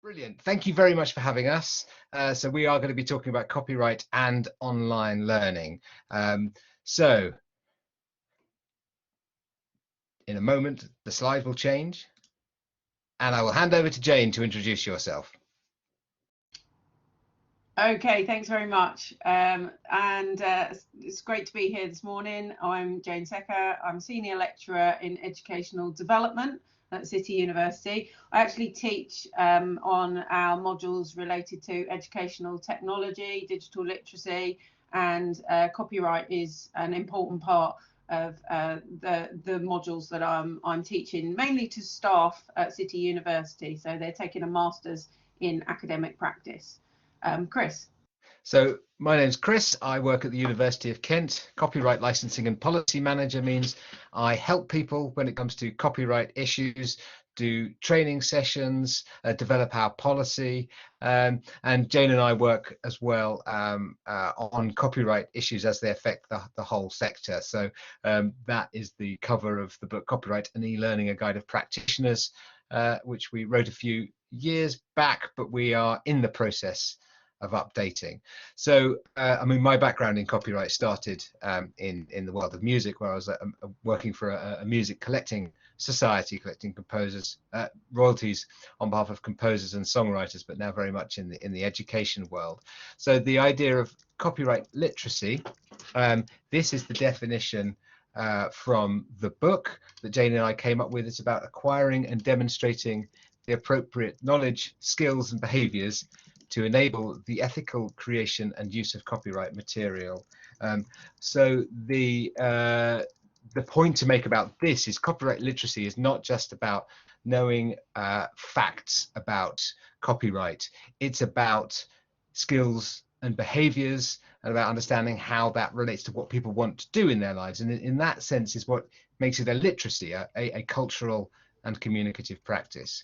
Brilliant. Thank you very much for having us. So we are going to be talking about copyright and online learning. So in a moment, the slide will change and I will hand over to Jane to introduce yourself. Okay, thanks very much. It's great to be here this morning. I'm Jane Secker. I'm Senior Lecturer in Educational Development at City University. I actually teach on our modules related to educational technology, digital literacy, and copyright is an important part of the modules that I'm teaching, mainly to staff at City University. So they're taking a master's in academic practice. Chris. So my name's Chris. I work at the University of Kent. Copyright licensing and policy manager means I help people when it comes to copyright issues, do training sessions, develop our policy, and Jane and I work as well on copyright issues as they affect the whole sector. So that is the cover of the book Copyright and E-Learning, a Guide of Practitioners, which we wrote a few years back, but we are in the process of updating. So I mean, my background in copyright started in the world of music, where I was working for a music collecting society, collecting composers royalties on behalf of composers and songwriters, but now very much in the education world. So the idea of copyright literacy, this is the definition from the book that Jane and I came up with. It's about acquiring and demonstrating the appropriate knowledge, skills and behaviors to enable the ethical creation and use of copyright material. So the point to make about this is copyright literacy is not just about knowing facts about copyright. It's about skills and behaviors and about understanding how that relates to what people want to do in their lives. And in that sense is what makes it a literacy, a cultural and communicative practice.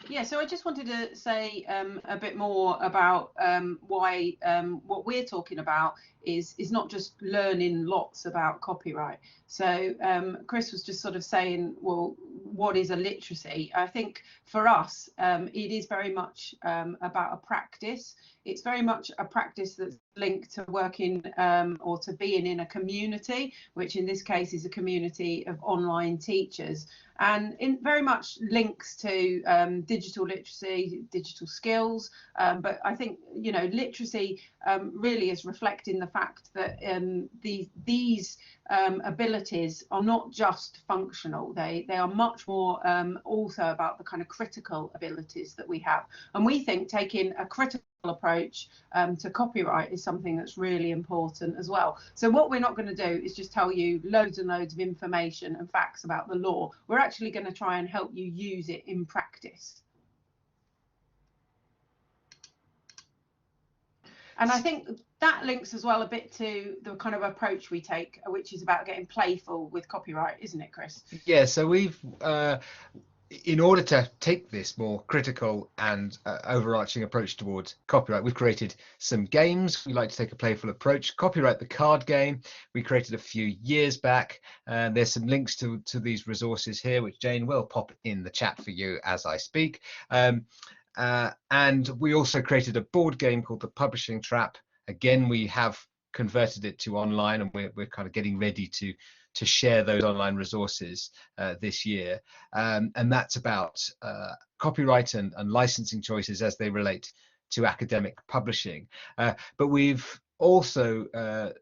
Yeah, so I just wanted to say a bit more about why what we're talking about is not just learning lots about copyright. So Chris was just sort of saying, well, what is a literacy? I think for us, it is very much about a practice. It's very much a practice that's linked to working or to being in a community, which in this case is a community of online teachers, and very much links to digital literacy, digital skills. But I think, you know, literacy really is reflecting the fact that these abilities are not just functional. They are much more also about the kind of critical abilities that we have. And we think taking a critical approach to copyright is something that's really important as well. So what we're not going to do is just tell you loads and loads of information and facts about the law. We're actually going to try and help you use it in practice. And I think that links as well a bit to the kind of approach we take, which is about getting playful with copyright, isn't it, Chris? Yeah, so we've in order to take this more critical and overarching approach towards copyright, we've created some games. We like to take a playful approach. Copyright, the card game, we created a few years back. There's some links to these resources here, which Jane will pop in the chat for you as I speak. And we also created a board game called The Publishing Trap. Again, we have converted it to online, and we're kind of getting ready to share those online resources this year, and that's about copyright and licensing choices as they relate to academic publishing. But we've also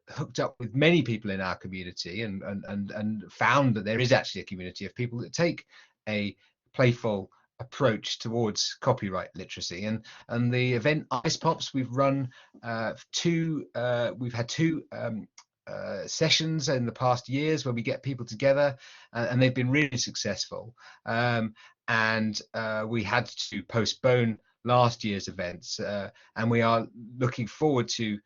hooked up with many people in our community and found that there is actually a community of people that take a playful approach towards copyright literacy, and the event Ice Pops, we've run we've had two sessions in the past years where we get people together, and they've been really successful, and we had to postpone last year's events, and we are looking forward to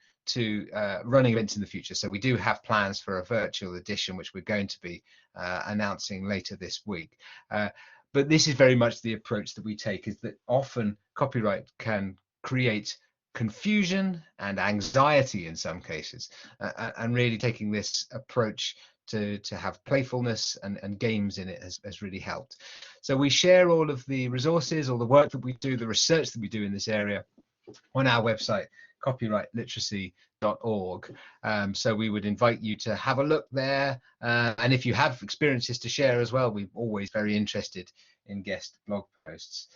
running events in the future. So we do have plans for a virtual edition, which we're going to be announcing later this week. But this is very much the approach that we take, is that often copyright can create confusion and anxiety in some cases, and really taking this approach to have playfulness and games in it has really helped. So we share all of the resources, all the work that we do, the research that we do in this area on our website, copyrightliteracy.org. So we would invite you to have a look there. And if you have experiences to share as well, we're always very interested in guest blog posts.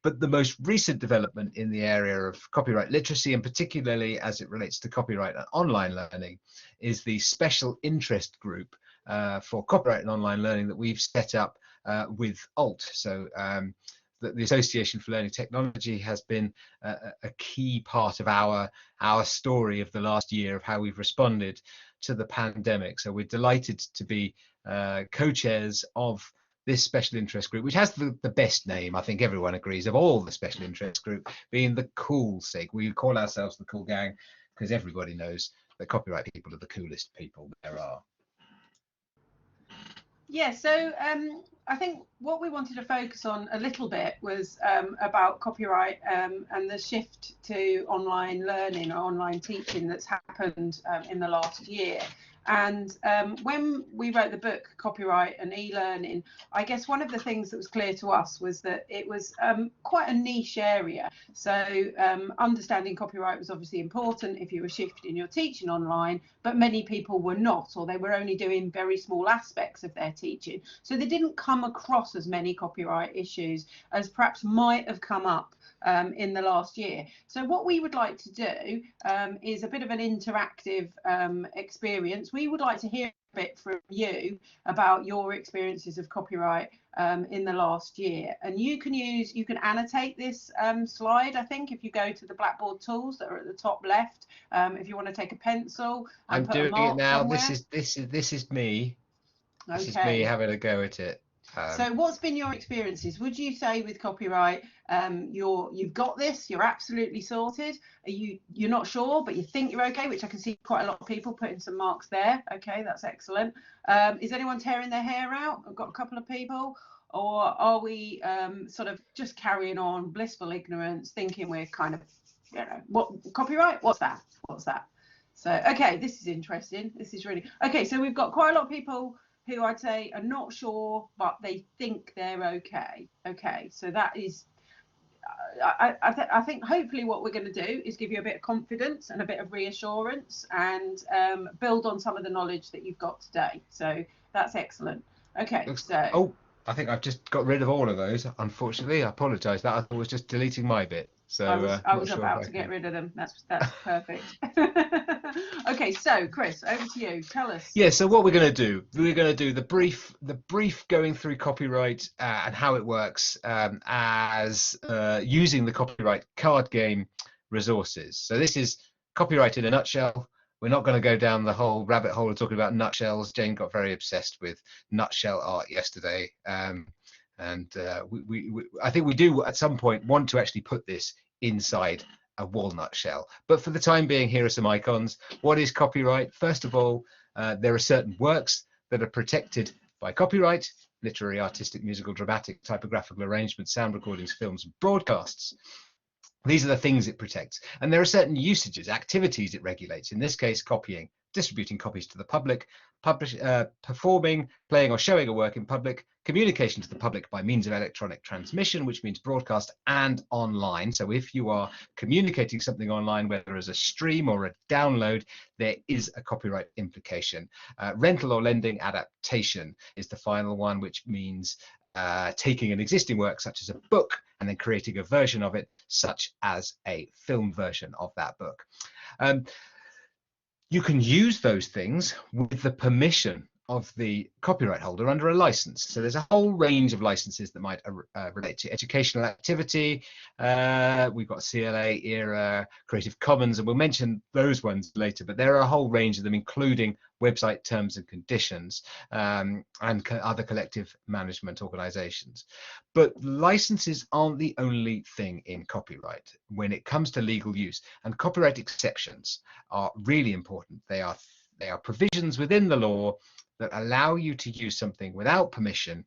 But the most recent development in the area of copyright literacy, and particularly as it relates to copyright and online learning, is the special interest group for copyright and online learning that we've set up with ALT. So the Association for Learning Technology has been a key part of our story of the last year of how we've responded to the pandemic. So we're delighted to be co-chairs of this special interest group, which has the best name, I think everyone agrees, of all the special interest group, being the Cool SIG. We call ourselves the Cool Gang because everybody knows that copyright people are the coolest people there are. Yeah, so I think what we wanted to focus on a little bit was about copyright and the shift to online learning or online teaching that's happened in the last year. And when we wrote the book, Copyright and E-Learning, I guess one of the things that was clear to us was that it was quite a niche area. So understanding copyright was obviously important if you were shifting your teaching online, but many people were not, or they were only doing very small aspects of their teaching. So they didn't come across as many copyright issues as perhaps might have come up in the last year. So what we would like to do is a bit of an interactive experience. We would like to hear a bit from you about your experiences of copyright in the last year, and you can annotate this slide. I think if you go to the Blackboard tools that are at the top left, if you want to take a pencil and I'm put doing a mark it now. somewhere. This is me. Okay. This is me having a go at it. So what's been your experiences? Would you say with copyright, you've got this, you're absolutely sorted? You're not sure, but you think you're okay, which I can see quite a lot of people putting some marks there. Okay, that's excellent. Is anyone tearing their hair out? I've got a couple of people. Or are we sort of just carrying on blissful ignorance, thinking we're kind of, you know, what copyright? What's that? What's that? So, okay, this is interesting. This is really, okay, so we've got quite a lot of people who I'd say are not sure, but they think they're okay. Okay, so that is, I think hopefully what we're going to do is give you a bit of confidence and a bit of reassurance and build on some of the knowledge that you've got today. So that's excellent. Okay, so. Oh, I think I've just got rid of all of those. Unfortunately, I apologise. That I was just deleting my bit. So I was about to get rid of them. That's perfect. Okay, so Chris, over to you. Tell us. Yeah. So what we're going to do the brief going through copyright and how it works as using the copyright card game resources. So this is copyright in a nutshell. We're not going to go down the whole rabbit hole of talking about nutshells. Jane got very obsessed with nutshell art yesterday. And I think we do at some point want to actually put this inside a walnut shell. But for the time being, here are some icons. What is copyright? First of all, there are certain works that are protected by copyright: literary, artistic, musical, dramatic, typographical arrangements, sound recordings, films, and broadcasts. These are the things it protects. And there are certain usages, activities it regulates. In this case, copying, distributing copies to the public, performing, playing or showing a work in public, communication to the public by means of electronic transmission, which means broadcast and online. So if you are communicating something online, whether as a stream or a download, there is a copyright implication. Rental or lending adaptation is the final one, which means taking an existing work such as a book and then creating a version of it, such as a film version of that book. You can use those things with the permission of the copyright holder under a license. So there's a whole range of licenses that might relate to educational activity. We've got CLA, ERA, Creative Commons, and we'll mention those ones later, but there are a whole range of them, including website terms and conditions and other collective management organizations. But licenses aren't the only thing in copyright when it comes to legal use, and copyright exceptions are really important. They are provisions within the law that allow you to use something without permission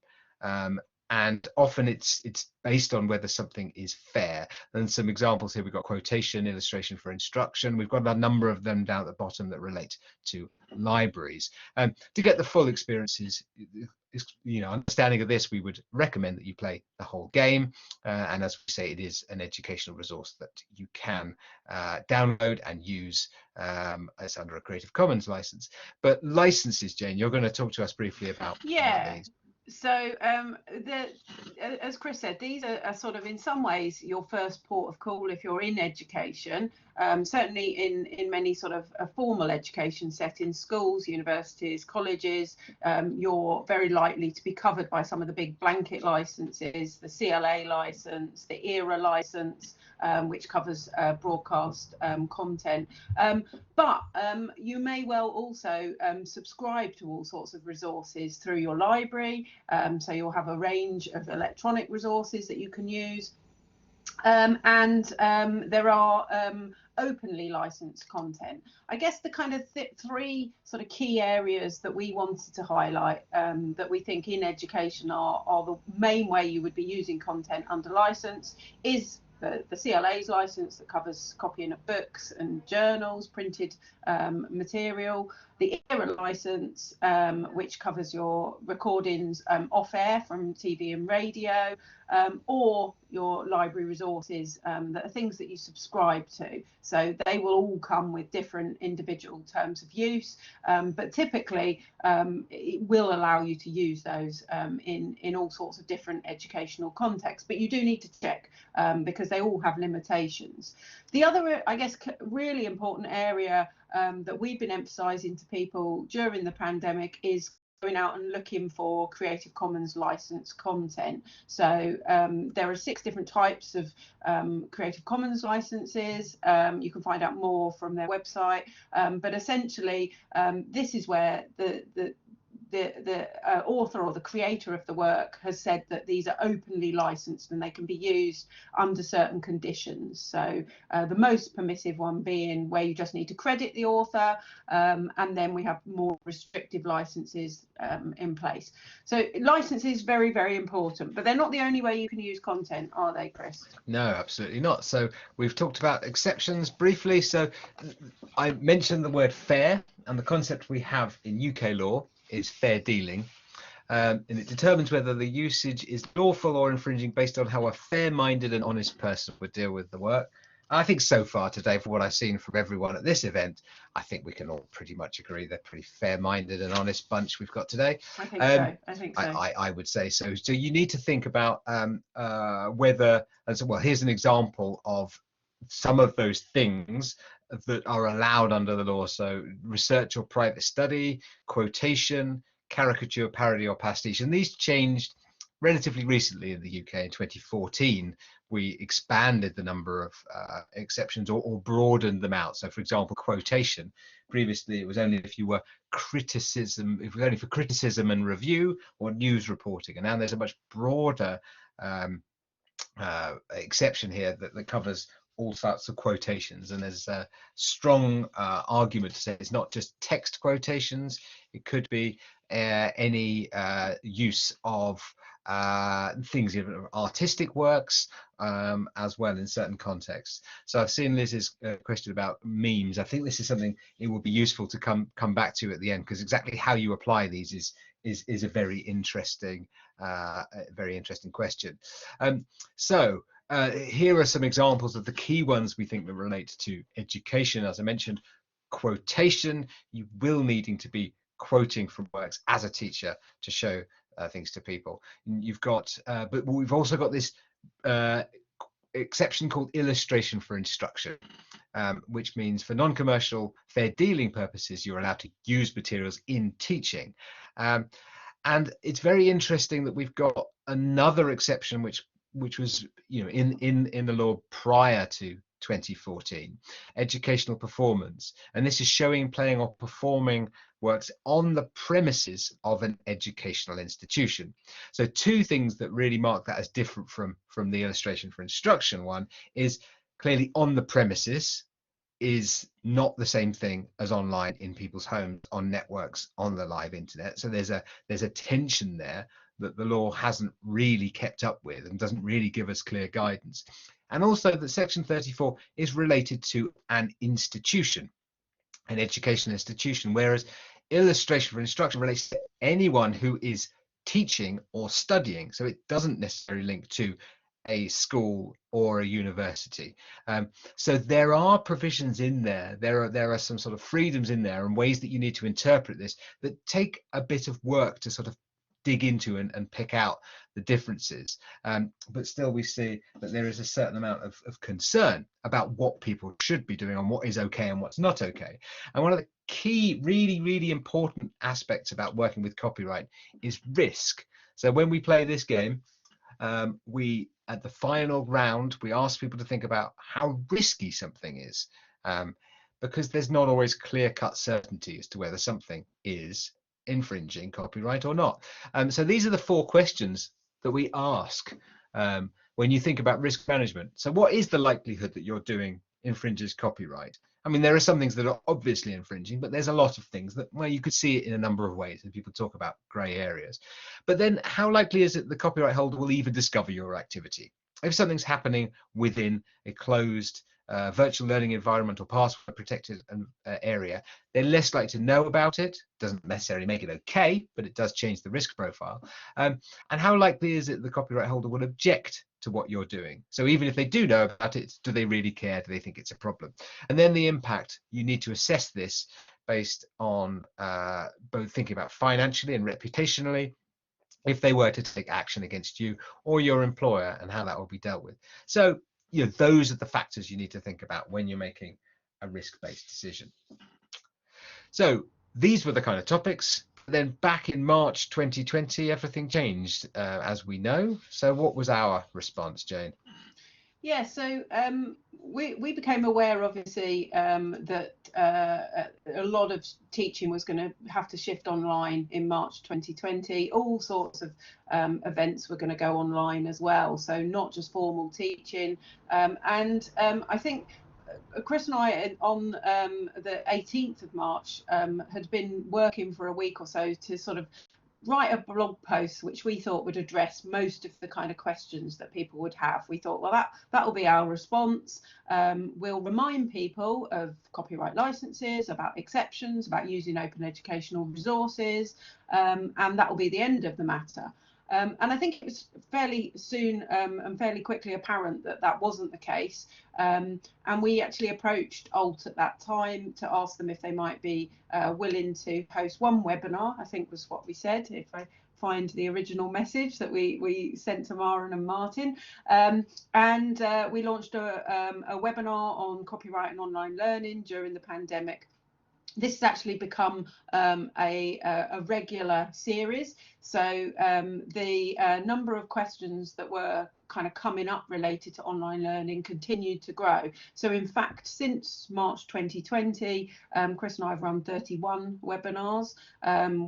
and often it's based on whether something is fair. And some examples here: we've got quotation, illustration for instruction. We've got a number of them down at the bottom that relate to libraries. To get the full experiences, understanding of this, we would recommend that you play the whole game. And as we say, it is an educational resource that you can download and use. It's under a Creative Commons license. But licenses, Jane, you're going to talk to us briefly about these. So as Chris said, these are sort of in some ways your first port of call if you're in education. Certainly in many sort of formal education settings, schools, universities, colleges, you're very likely to be covered by some of the big blanket licenses, the CLA license, the ERA license, which covers broadcast content. But you may well also subscribe to all sorts of resources through your library. So you'll have a range of electronic resources that you can use. And there are openly licensed content. I guess the kind of three sort of key areas that we wanted to highlight that we think in education are the main way you would be using content under license is the CLA's license that covers copying of books and journals, printed material, the ERA license, which covers your recordings off air from TV and radio, or your library resources that are things that you subscribe to. So they will all come with different individual terms of use, but typically it will allow you to use those in all sorts of different educational contexts. But you do need to check because they all have limitations. The other, I guess, really important area that we've been emphasising to people during the pandemic is going out and looking for Creative Commons licensed content. So there are 6 different types of Creative Commons licenses. You can find out more from their website, but essentially this is where the author or the creator of the work has said that these are openly licensed and they can be used under certain conditions. So the most permissive one being where you just need to credit the author, and then we have more restrictive licenses in place. So license is very, very important, but they're not the only way you can use content, are they, Chris? No, absolutely not. So we've talked about exceptions briefly. So I mentioned the word fair, and the concept we have in UK law is fair dealing, and it determines whether the usage is lawful or infringing based on how a fair-minded and honest person would deal with the work. I think so far today, for what I've seen from everyone at this event, I think we can all pretty much agree they're pretty fair-minded and honest bunch we've got today. I think so. I think so. I would say so. So you need to think about whether, and so, well, here's an example of some of those things that are allowed under the law. So research or private study, quotation, caricature, parody or pastiche. And these changed relatively recently in the UK in 2014. We expanded the number of exceptions or broadened them out. So for example, quotation, previously it was only if you were criticism, it was only for criticism and review or news reporting. And now there's a much broader exception here that covers all sorts of quotations, and there's a strong argument to say it's not just text quotations. It could be any use of things, artistic works as well in certain contexts. So I've seen Liz's question about memes. I think this is something it would be useful to come back to at the end, because exactly how you apply these is a very interesting question. So here are some examples of the key ones we think that relate to education. As I mentioned, quotation, you will needing to be quoting from works as a teacher to show things to people. You've got, but we've also got this exception called illustration for instruction, which means for non-commercial fair dealing purposes, you're allowed to use materials in teaching. And it's very interesting that we've got another exception which was in the law prior to 2014, educational performance, and this is showing, playing or performing works on the premises of an educational institution. So 2 things that really mark that as different from the illustration for instruction one is clearly on the premises is not the same thing as online in people's homes, on networks, on the live internet. So there's a tension there that the law hasn't really kept up with and doesn't really give us clear guidance. And also that Section 34 is related to an institution, an educational institution, whereas illustration for instruction relates to anyone who is teaching or studying. So it doesn't necessarily link to a school or a university. So there are provisions in there. There are some sort of freedoms in there and ways that you need to interpret this that take a bit of work to sort of dig into and pick out the differences. But still we see that there is a certain amount of concern about what people should be doing and what is okay and what's not okay. And one of the key, really important aspects about working with copyright is risk. So when we play this game, we, at the final round, we ask people to think about how risky something is, because there's not always clear-cut certainty as to whether something is infringing copyright or not. So these are the 4 questions that we ask when you think about risk management. So what is the likelihood that you're doing infringes copyright? I mean, there are some things that are obviously infringing, but there's a lot of things that, well, you could see it in a number of ways, and people talk about grey areas. But then how likely is it the copyright holder will even discover your activity? If something's happening within a closed virtual learning environment or password protected area, they're less likely to know about it. Doesn't necessarily make it okay, but it does change the risk profile. And how likely is it the copyright holder will object to what you're doing? So even if they do know about it, do they really care? Do they think it's a problem? And then the impact, you need to assess this based on both thinking about financially and reputationally, if they were to take action against you or your employer, and how that will be dealt with. So, you know, those are the factors you need to think about when you're making a risk-based decision. So these were the kind of topics. Then back in March 2020, everything changed, as we know. So what was our response, Jane? Yeah, so we became aware, obviously, that a lot of teaching was going to have to shift online in March 2020. All sorts of events were going to go online as well, so not just formal teaching. I think Chris and I, on the 18th of March, had been working for a week or so to sort of write a blog post which we thought would address most of the kind of questions that people would have. We thought, well, that will be our response. We'll remind people of copyright licenses, about exceptions, about using open educational resources, and that will be the end of the matter. And I think it was fairly soon and fairly quickly apparent that that wasn't the case. And we actually approached ALT at that time to ask them if they might be willing to host one webinar, I think was what we said, if I find the original message that we sent to Maren and Martin. We launched a webinar on copyright and online learning during the pandemic. This has actually become a regular series. So the number of questions that were kind of coming up related to online learning continued to grow. So in fact, since March 2020, Chris and I have run 31 webinars.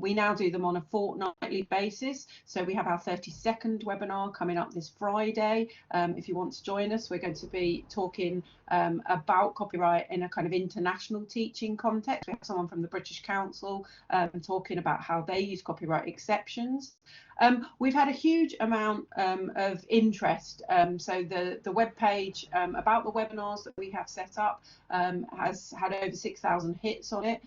We now do them on a fortnightly basis. So we have our 32nd webinar coming up this Friday. If you want to join us, we're going to be talking about copyright in a kind of international teaching context. We have someone from the British Council talking about how they use copyright exceptions. We've had a huge amount of interest. So the webpage about the webinars that we have set up has had over 6,000 hits on it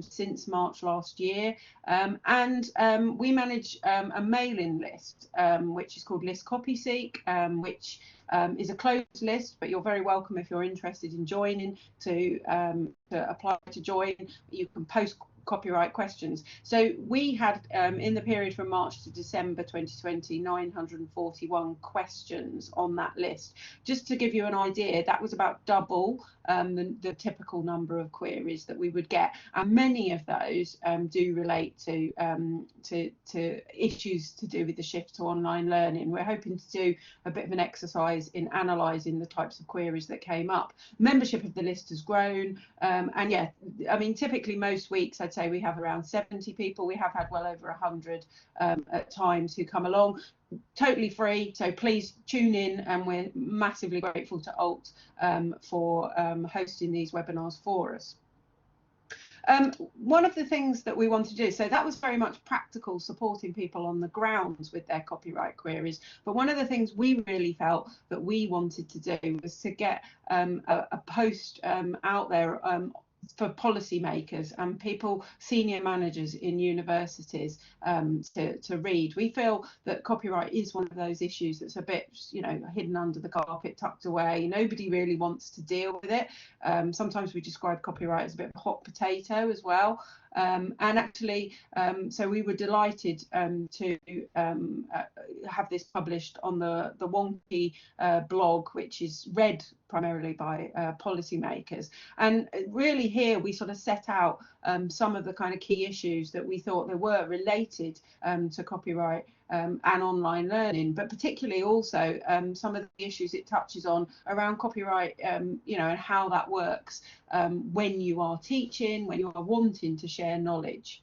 since March last year. We manage a mailing list, which is called List CopySeek, which is a closed list, but you're very welcome if you're interested in joining to apply to join. You can post copyright questions. So we had in the period from March to December 2020 941 questions on that list. Just to give you an idea, that was about double the typical number of queries that we would get, and many of those do relate to issues to do with the shift to online learning. We're hoping to do a bit of an exercise in analysing the types of queries that came up. Membership of the list has grown, and yeah, I mean, typically most weeks I'd say we have around 70 people. We have had well over 100 at times who come along. Totally free, so please tune in, and we're massively grateful to ALT for hosting these webinars for us. One of the things that we wanted to do, so that was very much practical, supporting people on the grounds with their copyright queries. But one of the things we really felt that we wanted to do was to get a post out there for policymakers and people, senior managers in universities, to read. We feel that copyright is one of those issues that's a bit, hidden under the carpet, tucked away. Nobody really wants to deal with it. Sometimes we describe copyright as a bit of a hot potato as well. And actually, so we were delighted to have this published on the Wonky blog, which is read primarily by policymakers. And really here we sort of set out some of the kind of key issues that we thought there were related to copyright and online learning, but particularly also some of the issues it touches on around copyright, and how that works when you are teaching, when you are wanting to share knowledge.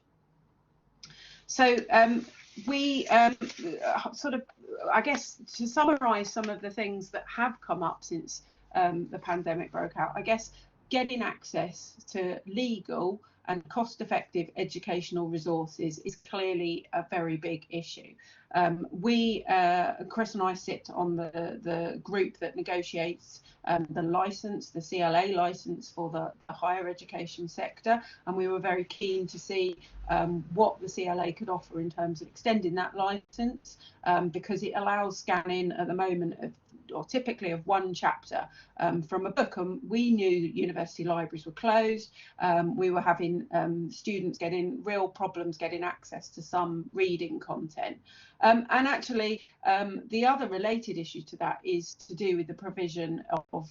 So we sort of, I guess, to summarise some of the things that have come up since the pandemic broke out, I guess getting access to legal and cost-effective educational resources is clearly a very big issue. Chris and I sit on the group that negotiates the license, the CLA license for the higher education sector, and we were very keen to see what the CLA could offer in terms of extending that license, because it allows scanning at the moment or typically of one chapter from a book, and we knew university libraries were closed. We were having students getting real problems getting access to some reading content. And actually, the other related issue to that is to do with the provision of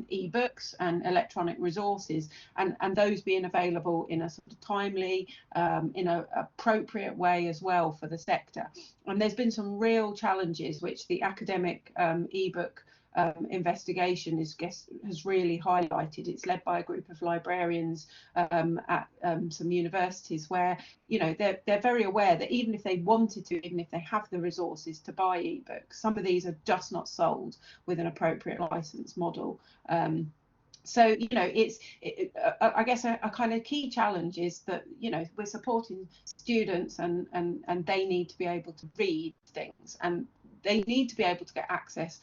e-books and electronic resources, and those being available in a sort of timely, in an appropriate way as well for the sector. And there's been some real challenges which the academic e-book investigation has really highlighted. It's led by a group of librarians at some universities where they're very aware that even if they wanted to, even if they have the resources to buy ebooks, some of these are just not sold with an appropriate license model. So I guess a kind of key challenge is that we're supporting students and they need to be able to read things, and they need to be able to get access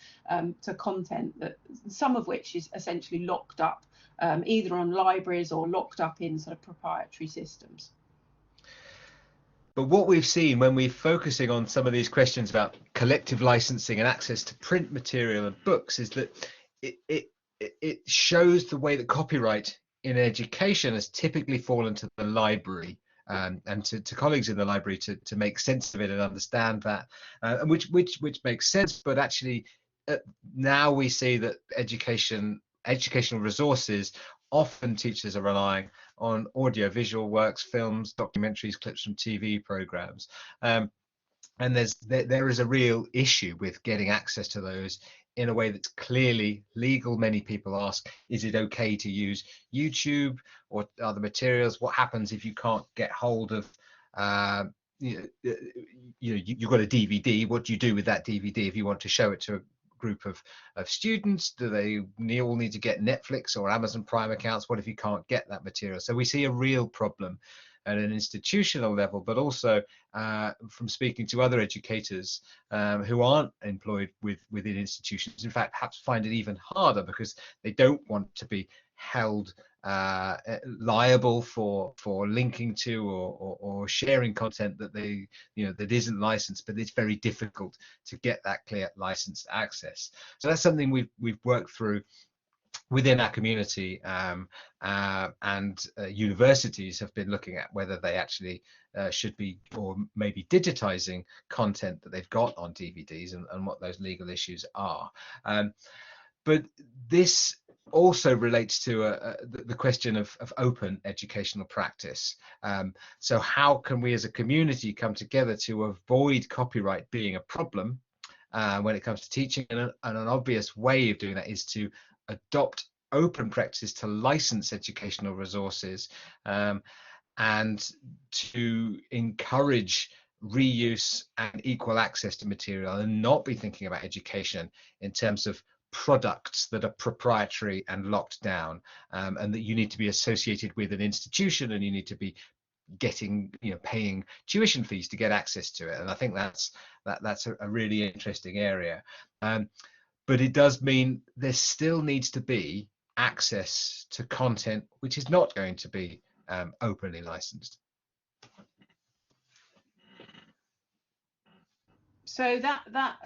to content, that some of which is essentially locked up either on libraries or locked up in sort of proprietary systems. But what we've seen when we're focusing on some of these questions about collective licensing and access to print material and books is that it shows the way that copyright in education has typically fallen to the library and to colleagues in the library to make sense of it and understand that, and which makes sense. But actually, now we see that educational resources, often teachers are relying on audio-visual works, films, documentaries, clips from TV programs, and there is a real issue with getting access to those in a way that's clearly legal. Many people ask, is it okay to use YouTube or other materials? What happens if you can't get hold of you've got a DVD? What do you do with that DVD if you want to show it to a group of students? Do they all need to get Netflix or Amazon Prime accounts? What if you can't get that material? So we see a real problem at an institutional level, but also from speaking to other educators who aren't employed within institutions, in fact, perhaps find it even harder because they don't want to be held liable for linking to or sharing content that that isn't licensed, but it's very difficult to get that clear licensed access. So that's something we've worked through within our community, and universities have been looking at whether they actually should be, or maybe digitizing content that they've got on DVDs, and what those legal issues are. But this also relates to the question of open educational practice. So how can we as a community come together to avoid copyright being a problem when it comes to teaching? And an obvious way of doing that is to adopt open practices to license educational resources, and to encourage reuse and equal access to material, and not be thinking about education in terms of products that are proprietary and locked down, and that you need to be associated with an institution, and you need to be getting, paying tuition fees to get access to it. And I think that's a really interesting area. But it does mean there still needs to be access to content which is not going to be openly licensed. So that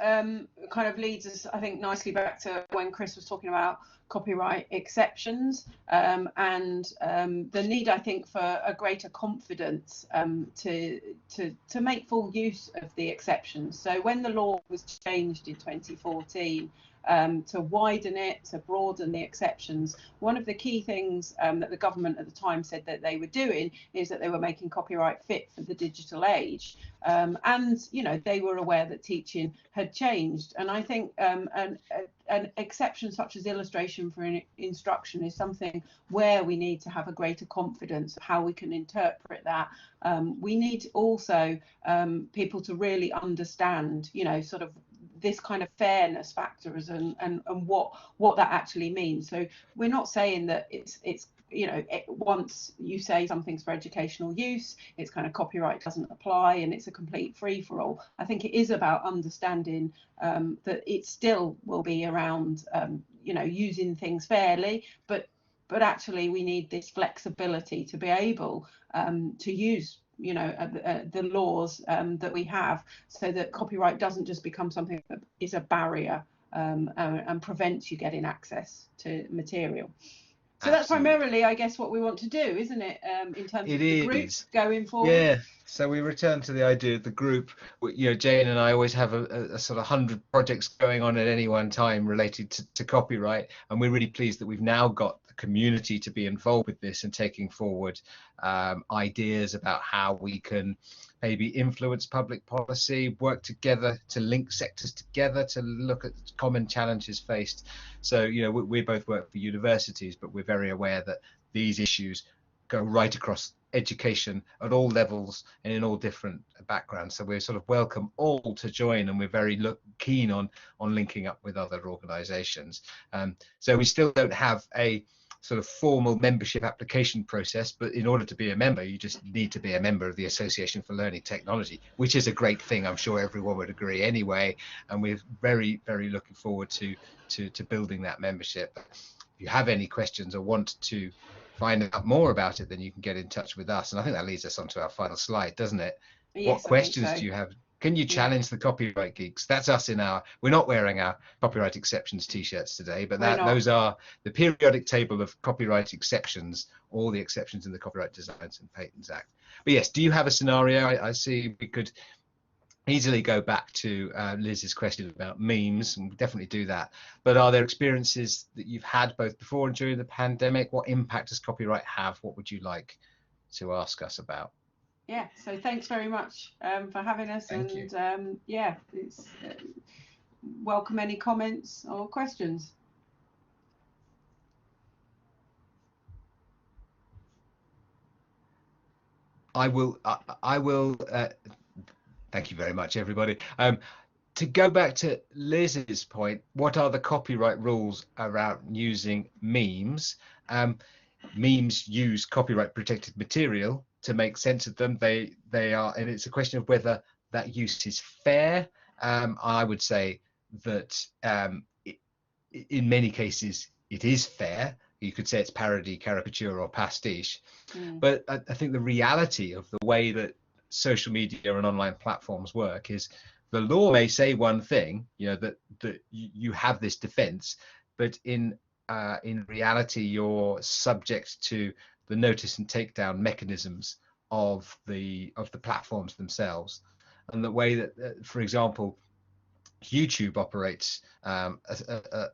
kind of leads us, I think, nicely back to when Chris was talking about copyright exceptions, and the need, I think, for a greater confidence to make full use of the exceptions. So when the law was changed in 2014, to widen it, to broaden the exceptions, one of the key things that the government at the time said that they were doing is that they were making copyright fit for the digital age. And they were aware that teaching had changed, and I think an exception such as illustration for instruction is something where we need to have a greater confidence of how we can interpret that. We need also people to really understand, sort of this kind of fairness factors and what that actually means. So we're not saying that it's once you say something's for educational use, it's kind of copyright doesn't apply and it's a complete free-for-all. I think it is about understanding that it still will be around using things fairly, but actually we need this flexibility to be able to use the laws that we have, so that copyright doesn't just become something that is a barrier and prevents you getting access to material. So that's primarily, I guess, what we want to do, isn't it? In terms of the group going forward. Yeah. So we return to the idea of the group. Jane and I always have a sort of 100 projects going on at any one time related to copyright, and we're really pleased that we've now got the community to be involved with this and taking forward ideas about how we can maybe influence public policy, work together to link sectors together to look at common challenges faced. So, we both work for universities, but we're very aware that these issues go right across education at all levels and in all different backgrounds. So we sort of welcome all to join, and we're very keen on linking up with other organizations. So we still don't have a sort of formal membership application process, but in order to be a member, you just need to be a member of the Association for Learning Technology, which is a great thing. I'm sure everyone would agree anyway, and we're very, very looking forward to building that membership. If you have any questions or want to find out more about it, then you can get in touch with us. And I think that leads us on to our final slide, doesn't it? Yes, what questions do you have? Can you challenge the copyright geeks? That's us we're not wearing our copyright exceptions t-shirts today, but those are the periodic table of copyright exceptions, all the exceptions in the Copyright Designs and Patents Act. But yes, do you have a scenario? I see we could easily go back to Liz's question about memes, and we'll definitely do that. But are there experiences that you've had both before and during the pandemic? What impact does copyright have? What would you like to ask us about? Yeah, so thanks very much for having us. Thank you. It's welcome any comments or questions. I will thank you very much, everybody. To go back to Liz's point, what are the copyright rules around using memes? Memes use copyright protected material to make sense of them. They are, and it's a question of whether that use is fair. I would say that in many cases it is fair. You could say it's parody, caricature, or pastiche. But I think the reality of the way that social media and online platforms work is the law may say one thing, that you have this defense, but in reality you're subject to the notice and takedown mechanisms of the platforms themselves. And the way that for example YouTube operates a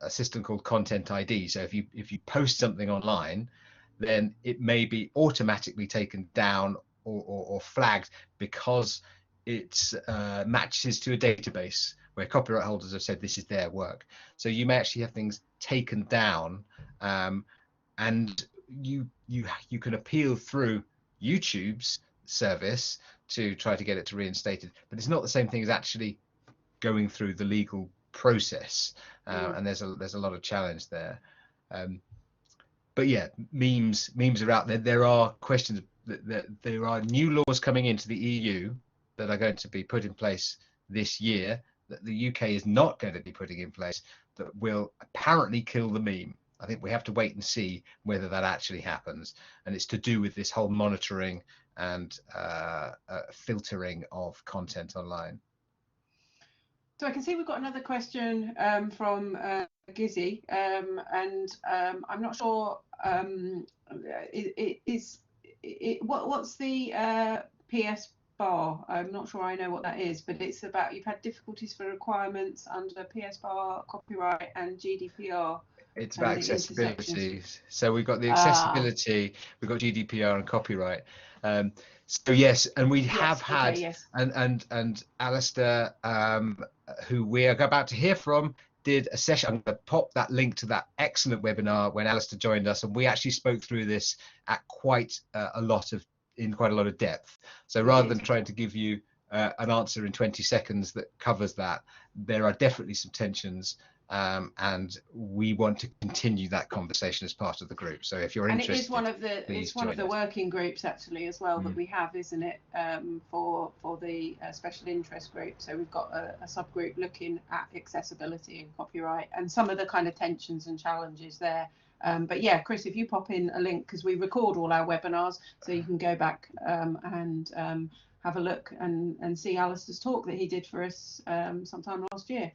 system called Content ID. So if you post something online, then it may be automatically taken down or flagged because it matches to a database where copyright holders have said this is their work. So you may actually have things taken down, and you can appeal through YouTube's service to try to get it to reinstated, but it's not the same thing as actually going through the legal process, and there's a lot of challenge there. But yeah, memes are out there. There are questions that there are new laws coming into the EU that are going to be put in place this year that the UK is not going to be putting in place, that will apparently kill the meme. I think we have to wait and see whether that actually happens, and it's to do with this whole monitoring and filtering of content online. So I can see we've got another question from Gizzy, and I'm not sure what's the PS bar? I'm not sure I know what that is, but it's about you've had difficulties for requirements under PS bar, copyright, and GDPR. It's about accessibility. So we've got the accessibility, we've got GDPR and copyright. So yes, and we have had, okay, yes. and Alistair, who we are about to hear from, did a session. I'm going to pop that link to that excellent webinar when Alistair joined us, and we actually spoke through this at quite a lot of depth. So rather than trying to give you an answer in 20 seconds that covers that, there are definitely some tensions. And we want to continue that conversation as part of the group. So if you're interested, it is one of the working groups actually as well that we have, isn't it, for the special interest group. So we've got a subgroup looking at accessibility and copyright and some of the kind of tensions and challenges there. But yeah, Chris, if you pop in a link, because we record all our webinars, so you can go back and have a look and see Alistair's talk that he did for us sometime last year.